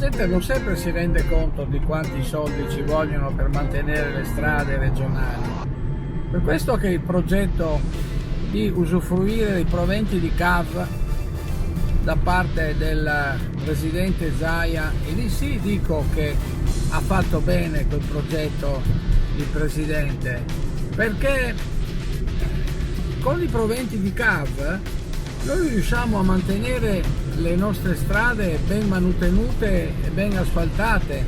gente non sempre si rende conto di quanti soldi ci vogliono per mantenere le strade regionali. Per questo che il progetto di usufruire dei proventi di CAV da parte del presidente Zaia, e lì sì dico che ha fatto bene quel progetto il presidente, perché con i proventi di CAV noi riusciamo a mantenere le nostre strade ben manutenute e ben asfaltate.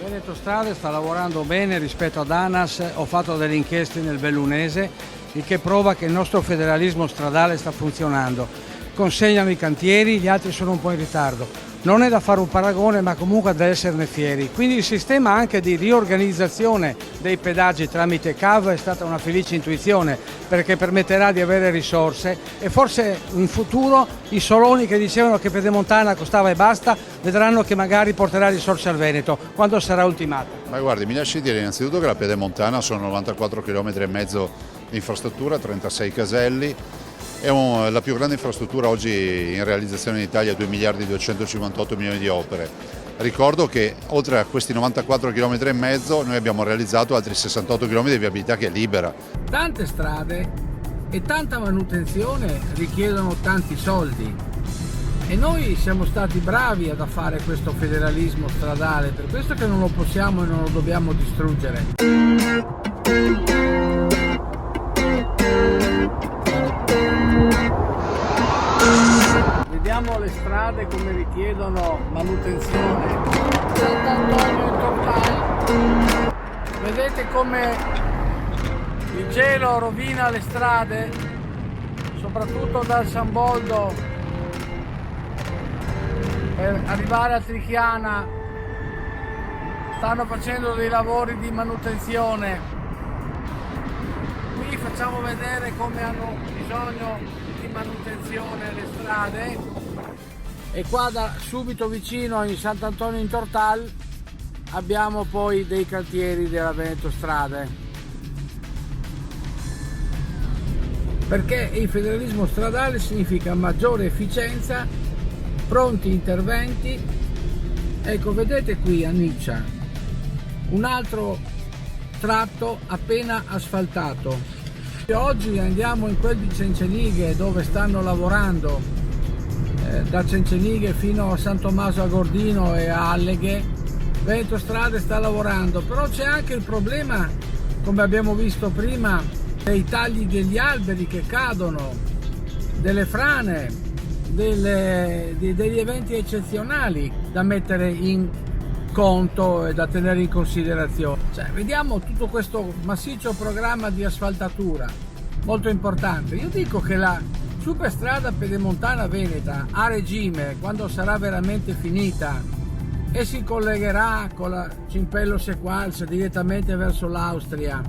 Veneto Strade sta lavorando bene rispetto ad ANAS, ho fatto delle inchieste nel Bellunese, il che prova che il nostro federalismo stradale sta funzionando. Consegnano i cantieri, gli altri sono un po' in ritardo. Non è da fare un paragone, ma comunque da esserne fieri. Quindi il sistema anche di riorganizzazione dei pedaggi tramite CAV è stata una felice intuizione, perché permetterà di avere risorse e forse in futuro i soloni che dicevano che Pedemontana costava e basta vedranno che magari porterà risorse al Veneto quando sarà ultimata. Ma guardi, mi lasci dire innanzitutto che la Pedemontana sono 94 km e mezzo di infrastruttura, 36 caselli. È la più grande infrastruttura oggi in realizzazione in Italia, 2 miliardi 258 milioni di opere. Ricordo che oltre a questi 94 km e mezzo noi abbiamo realizzato altri 68 km di viabilità che è libera. Tante strade e tanta manutenzione richiedono tanti soldi e noi siamo stati bravi a fare questo federalismo stradale, per questo che non lo possiamo e non lo dobbiamo distruggere. Vediamo le strade come richiedono manutenzione. Sant'Antonio in Tortal. Vedete come il gelo rovina le strade, soprattutto dal San Boldo per arrivare a Trichiana. Stanno facendo dei lavori di manutenzione. Qui facciamo vedere come hanno bisogno di manutenzione le strade, e qua subito vicino in Sant'Antonio in Tortal abbiamo poi dei cantieri della Veneto Strade, perché il federalismo stradale significa maggiore efficienza, pronti interventi. Ecco, vedete qui a Niccia un altro tratto appena asfaltato. Oggi andiamo in quel di Cencenighe, dove stanno lavorando da Cencenighe fino a San Tommaso a Gordino e a Alleghe. Veneto Strade sta lavorando, però c'è anche il problema, come abbiamo visto prima, dei tagli degli alberi che cadono, delle frane, degli eventi eccezionali da mettere in conto e da tenere in considerazione. Vediamo tutto questo massiccio programma di asfaltatura molto importante. Io dico che la superstrada pedemontana veneta a regime, quando sarà veramente finita e si collegherà con la Cimpello Sequals direttamente verso l'Austria,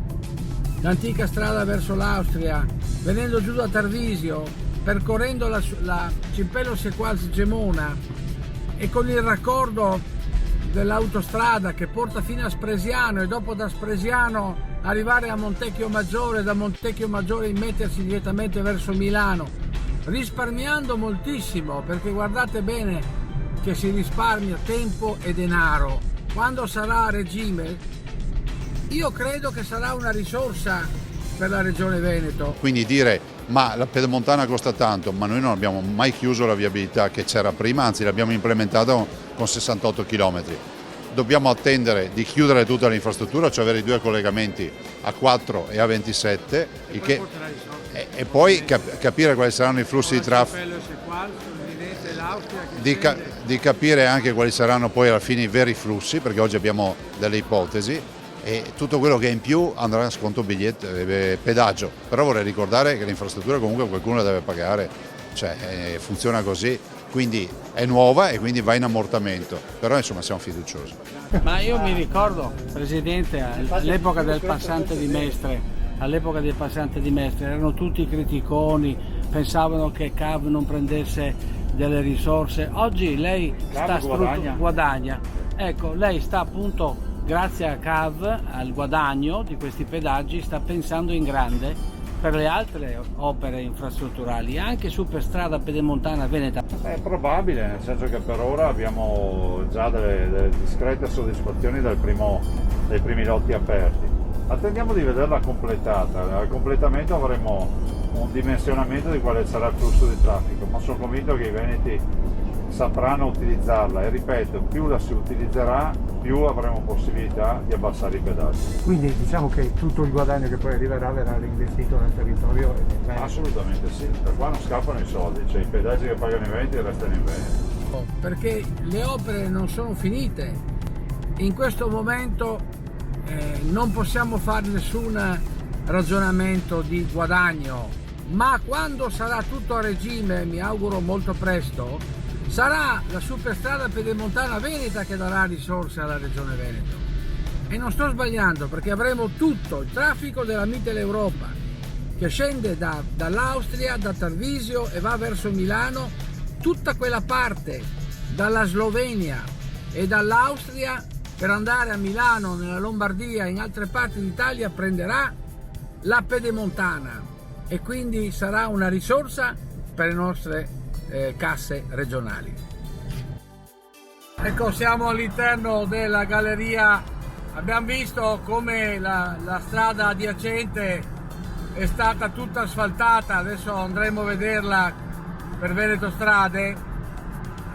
l'antica strada verso l'Austria, venendo giù da Tarvisio, percorrendo la Cimpello Sequals Gemona e con il raccordo dell'autostrada che porta fino a Spresiano, e dopo da Spresiano arrivare a Montecchio Maggiore, da Montecchio Maggiore immettersi direttamente verso Milano, risparmiando moltissimo, perché guardate bene che si risparmia tempo e denaro. Quando sarà a regime, io credo che sarà una risorsa per la Regione Veneto. Quindi dire ma la pedemontana costa tanto, ma noi non abbiamo mai chiuso la viabilità che c'era prima, anzi l'abbiamo implementata con 68 km. Dobbiamo attendere di chiudere tutta l'infrastruttura, cioè avere i due collegamenti A4 e A27 e poi capire quali saranno i flussi di traffico, di capire anche quali saranno poi alla fine i veri flussi, perché oggi abbiamo delle ipotesi, e tutto quello che è in più andrà a sconto biglietto, pedaggio. Però vorrei ricordare che l'infrastruttura comunque qualcuno la deve pagare, funziona così, quindi è nuova e quindi va in ammortamento, però insomma siamo fiduciosi. Ma io mi ricordo, Presidente, all'epoca del passante di Mestre, erano tutti criticoni, pensavano che CAV non prendesse delle risorse. Oggi lei guadagna. Ecco, lei sta appunto, grazie a CAV, al guadagno di questi pedaggi, sta pensando in grande per le altre opere infrastrutturali, anche Superstrada Pedemontana Veneta? È probabile, nel senso che per ora abbiamo già delle discrete soddisfazioni dai primi lotti aperti. Attendiamo di vederla completata. Al completamento avremo un dimensionamento di quale sarà il flusso di traffico, ma sono convinto che i veneti sapranno utilizzarla e ripeto, più la si utilizzerà, più avremo possibilità di abbassare i pedaggi. Quindi diciamo che tutto il guadagno che poi arriverà verrà reinvestito nel territorio? Assolutamente sì, da qua non scappano i soldi, cioè i pedaggi che pagano i veneti restano in Veneto. Perché le opere non sono finite, in questo momento non possiamo fare nessun ragionamento di guadagno, ma quando sarà tutto a regime, mi auguro molto presto, sarà la Superstrada Pedemontana Veneta che darà risorse alla Regione Veneto. E non sto sbagliando, perché avremo tutto il traffico della Mitteleuropa che scende dall'Austria, da Tarvisio e va verso Milano, tutta quella parte dalla Slovenia e dall'Austria per andare a Milano, nella Lombardia e in altre parti d'Italia prenderà la Pedemontana e quindi sarà una risorsa per le nostre casse regionali. Ecco, siamo all'interno della galleria, abbiamo visto come la strada adiacente è stata tutta asfaltata, adesso andremo a vederla per Veneto Strade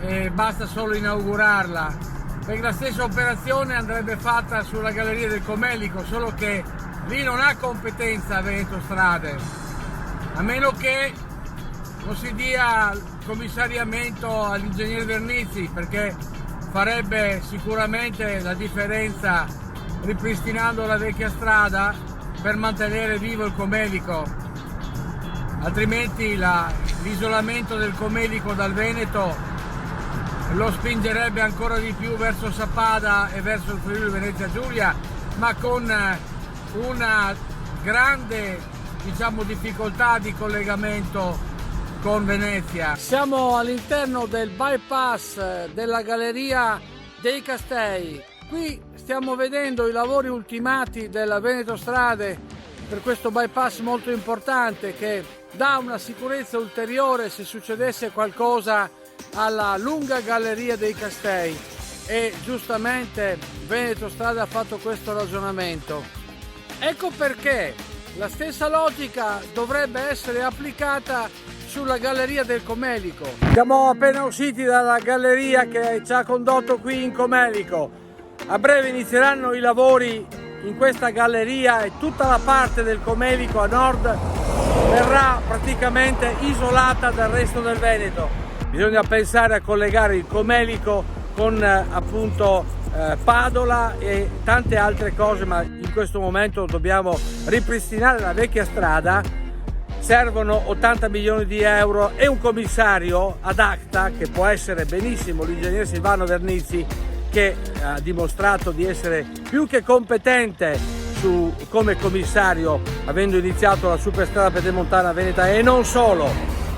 e basta solo inaugurarla, perché la stessa operazione andrebbe fatta sulla galleria del Comelico, solo che lì non ha competenza Veneto Strade, a meno che non si dia commissariamento all'ingegnere Vernizzi, perché farebbe sicuramente la differenza ripristinando la vecchia strada per mantenere vivo il Comelico, altrimenti l'isolamento del Comelico dal Veneto lo spingerebbe ancora di più verso Sappada e verso il Friuli Venezia Giulia, ma con una grande, difficoltà di collegamento con Venezia. Siamo all'interno del bypass della galleria dei Castei. Qui stiamo vedendo i lavori ultimati della Veneto Strade per questo bypass molto importante che dà una sicurezza ulteriore se succedesse qualcosa alla lunga galleria dei Castei, e giustamente Veneto Strade ha fatto questo ragionamento. Ecco perché la stessa logica dovrebbe essere applicata sulla galleria del Comelico. Siamo appena usciti dalla galleria che ci ha condotto qui in Comelico. A breve inizieranno i lavori in questa galleria e tutta la parte del Comelico a nord verrà praticamente isolata dal resto del Veneto. Bisogna pensare a collegare il Comelico con appunto Padola e tante altre cose, ma in questo momento dobbiamo ripristinare la vecchia strada. Servono 80 milioni di euro e un commissario ad acta, che può essere benissimo l'ingegnere Silvano Vernizzi, che ha dimostrato di essere più che competente come commissario, avendo iniziato la Superstrada Pedemontana Veneta e non solo,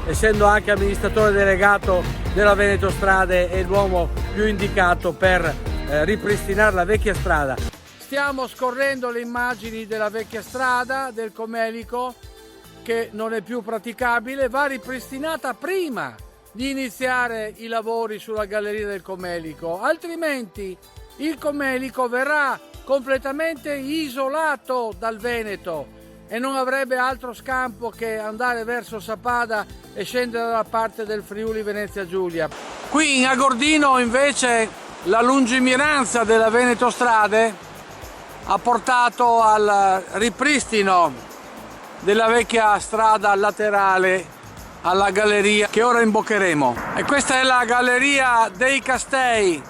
essendo anche amministratore delegato della Veneto Strade, è l'uomo più indicato per ripristinare la vecchia strada. Stiamo scorrendo le immagini della vecchia strada del Comelico, che non è più praticabile, va ripristinata prima di iniziare i lavori sulla galleria del Comelico, altrimenti il Comelico verrà completamente isolato dal Veneto e non avrebbe altro scampo che andare verso Sappada e scendere dalla parte del Friuli Venezia Giulia. Qui in Agordino invece la lungimiranza della Veneto Strade ha portato al ripristino della vecchia strada laterale alla galleria che ora imboccheremo. E questa è la galleria dei Castei,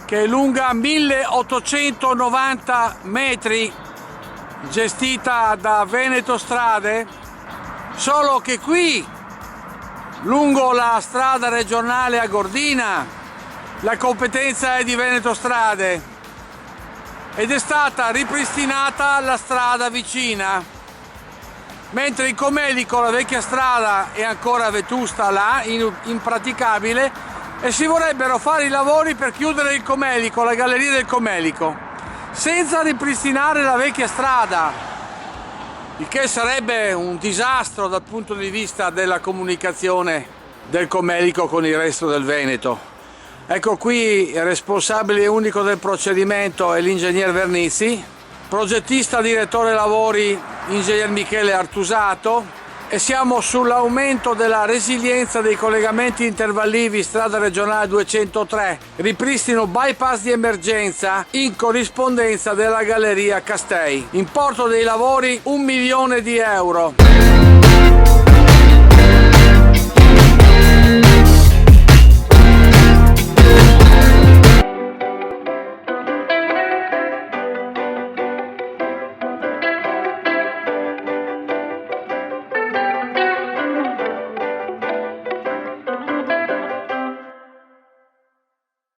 che è lunga 1890 metri, gestita da Veneto Strade, solo che qui, lungo la strada regionale Agordina, la competenza è di Veneto Strade ed è stata ripristinata la strada vicina, mentre in Comelico la vecchia strada è ancora vetusta là, impraticabile, e si vorrebbero fare i lavori per chiudere il Comelico, la galleria del Comelico, senza ripristinare la vecchia strada. il che sarebbe un disastro dal punto di vista della comunicazione del Comelico con il resto del Veneto. Ecco qui il responsabile unico del procedimento è l'ingegner Vernizzi, progettista direttore lavori ingegner Michele Artusato, e siamo sull'aumento della resilienza dei collegamenti intervallivi strada regionale 203, ripristino bypass di emergenza in corrispondenza della galleria Castei. Importo dei lavori 1 milione di euro.